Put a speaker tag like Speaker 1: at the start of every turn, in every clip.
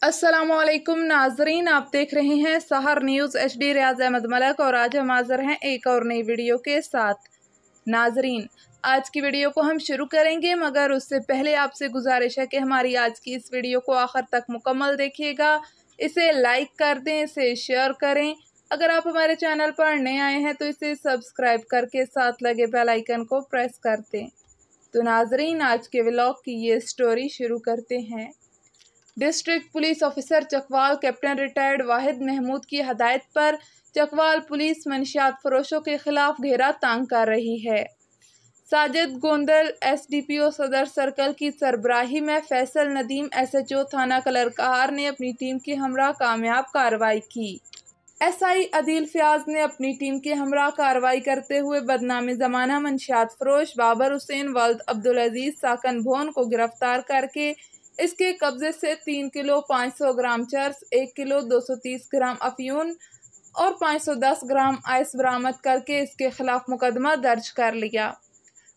Speaker 1: अस्सलामुअलैकुम नाजरीन, आप देख रहे हैं सहर न्यूज़ HD। रियाज अहमद मलक और आज हम हाजिर हैं एक और नई वीडियो के साथ। नाजरीन, आज की वीडियो को हम शुरू करेंगे, मगर उससे पहले आपसे गुजारिश है कि हमारी आज की इस वीडियो को आखिर तक मुकम्मल देखिएगा, इसे लाइक कर दें, इसे शेयर करें। अगर आप हमारे चैनल पर नए आए हैं तो इसे सब्सक्राइब करके साथ लगे बेल आइकन को प्रेस कर दें। तो नाजरीन, आज के व्लॉग की ये स्टोरी शुरू करते हैं। District police officer Chakwal captain retired Wahid Mahmood की हदायत पर चकवाल पुलिस मंशियात फरोशों के खिलाफ घेरा तांग कर रही है। साजिद गोंदल SDPO सदर सर्कल की सरबराही में फैसल नदीम SHO थाना कलरकहार ने अपनी टीम के हमरा कामयाब कार्रवाई की। SI अदील फयाज ने अपनी टीम के हमरा कार्रवाई करते हुए बदनामी ज़माना मंशियात फरोश बाबर हुसैन वल्द अब्दुल अजीज साकन भोन को गिरफ्तार करके इसके कब्जे से 3 किलो 500 ग्राम चर्स, 1 किलो 230 ग्राम अफयून और 510 ग्राम आइस बरामद करके इसके खिलाफ मुकदमा दर्ज कर लिया।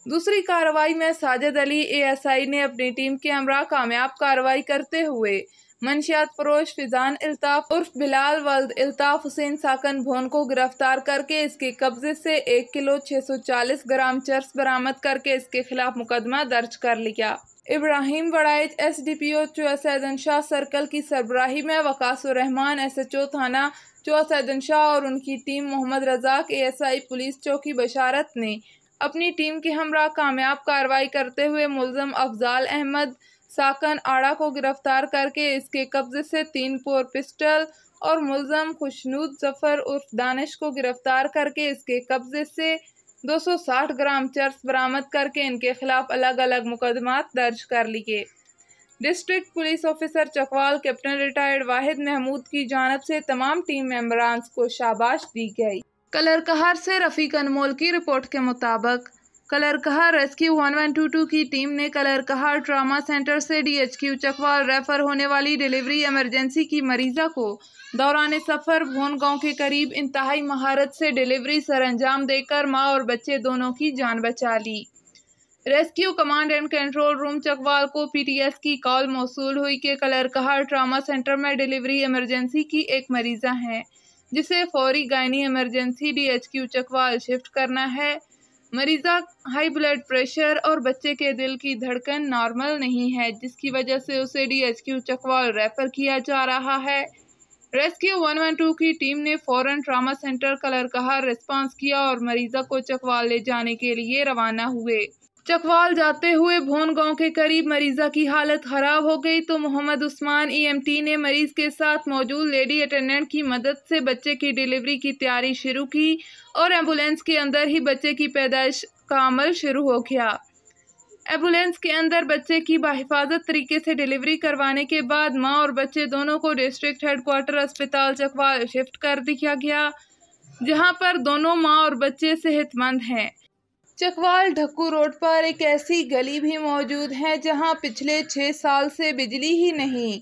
Speaker 1: दूसरी कार्रवाई में साजिद अली ASI ने अपनी टीम के हमरा कामयाब कार्रवाई करते हुए मंशियात फरोश फिजान इल्ताफ उर्फ बिलाल वल्द इल्ताफ हुसैन साकन भोन को गिरफ्तार करके इसके कब्जे से 1 किलो 640 ग्राम चर्स बरामद करके इसके खिलाफ मुकदमा दर्ज कर लिया। इब्राहिम वड़ाइज SDPO चौसैदन शाह सर्कल की सरबराही में वकासुर रहमान SHO थाना चौसैदन शाह और उनकी team Mohammad Razak ASI police चौकी बशारत ने अपनी टीम के हमरा कामयाब कार्रवाई करते हुए मुल्ज़म अफजाल अहमद साकन आड़ा को गिरफ्तार करके इसके कब्जे से 3 पोर पिस्टल और मुल्ज़म खुशनूद जफर उर्फ दानिश को गिरफ्तार करके इसके कब्जे से 260 ग्राम चर्स बरामद करके इनके खिलाफ अलग अलग मुकदमात दर्ज कर लिए। District police officer Chakwal captain retired Wahid Mahmood की जानिब से तमाम टीम मेंबरान को शाबाश दी गई। कलरकहार से रफ़ीक अनमोल की रिपोर्ट के मुताबिक कलरकहार रेस्क्यू 1122 की टीम ने कलरकहार ट्रामा सेंटर से DHQ चकवाल रेफर होने वाली डिलीवरी इमरजेंसी की मरीज़ा को दौरान सफ़र भोन गांव के करीब इंतहाई महारत से डिलीवरी सरंजाम देकर माँ और बच्चे दोनों की जान बचा ली। Rescue command and control room Chakwal को PTS की कॉल मौसूल हुई कि कलरकहार ट्रामा सेंटर में डिलीवरी इमरजेंसी की एक मरीज़ा है जिसे फौरी gynae emergency DHQ Chakwal shift करना है। मरीज़ा हाई ब्लड प्रेशर और बच्चे के दिल की धड़कन नॉर्मल नहीं है, जिसकी वजह से उसे DHQ चकवाल रेफर किया जा रहा है। रेस्क्यू 112 की टीम ने फौरन ट्रामा सेंटर कलरकहार रिस्पांस किया और मरीज़ा को चकवाल ले जाने के लिए रवाना हुए। चकवाल जाते हुए भोन गांव के करीब मरीज़ा की हालत ख़राब हो गई तो मोहम्मद उस्मान EMT ने मरीज़ के साथ मौजूद लेडी अटेंडेंट की मदद से बच्चे की डिलीवरी की तैयारी शुरू की और एम्बुलेंस के अंदर ही बच्चे की पैदाइश का अमल शुरू हो गया। एम्बुलेंस के अंदर बच्चे की बाहिफाजत तरीके से डिलीवरी करवाने के बाद माँ और बच्चे दोनों को डिस्ट्रिक्ट हेडक्वार्टर अस्पताल चकवाल शिफ्ट कर दिया गया, जहाँ पर दोनों माँ और बच्चे सेहतमंद हैं। चकवाल ढक्कू रोड पर एक ऐसी गली भी मौजूद है जहां पिछले 6 साल से बिजली ही नहीं।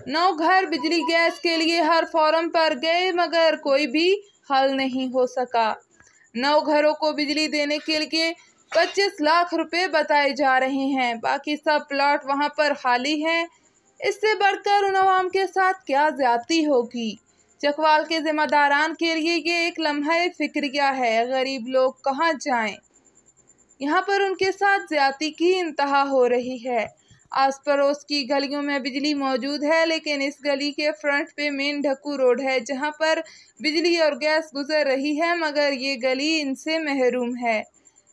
Speaker 1: 9 घर बिजली गैस के लिए हर फॉर्म पर गए मगर कोई भी हल नहीं हो सका। 9 घरों को बिजली देने के लिए 25 लाख रुपए बताए जा रहे हैं, बाकी सब प्लॉट वहां पर खाली हैं। इससे बढ़कर उन अवाम के साथ क्या ज्यादती होगी। चकवाल के जिम्मेदारान के लिए ये एक लम्हा फिक्रिया है। गरीब लोग कहाँ जाएं। यहाँ पर उनके साथ ज्यादती की इंतहा हो रही है। आस पड़ोस की गलियों में बिजली मौजूद है, लेकिन इस गली के फ्रंट पे मेन ढक्कू रोड है जहाँ पर बिजली और गैस गुजर रही है, मगर ये गली इनसे महरूम है।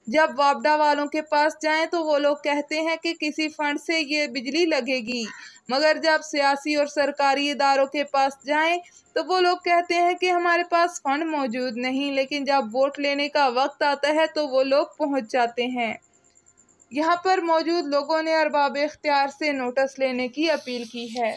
Speaker 1: जब वापडा वालों के पास जाएं तो वो लोग कहते हैं कि किसी फंड से ये बिजली लगेगी, मगर जब सियासी और सरकारी इदारों के पास जाएं तो वो लोग कहते हैं कि हमारे पास फंड मौजूद नहीं। लेकिन जब वोट लेने का वक्त आता है तो वो लोग पहुंच जाते हैं। यहाँ पर मौजूद लोगों ने अरबाब इख्तियार से नोटिस लेने की अपील की है।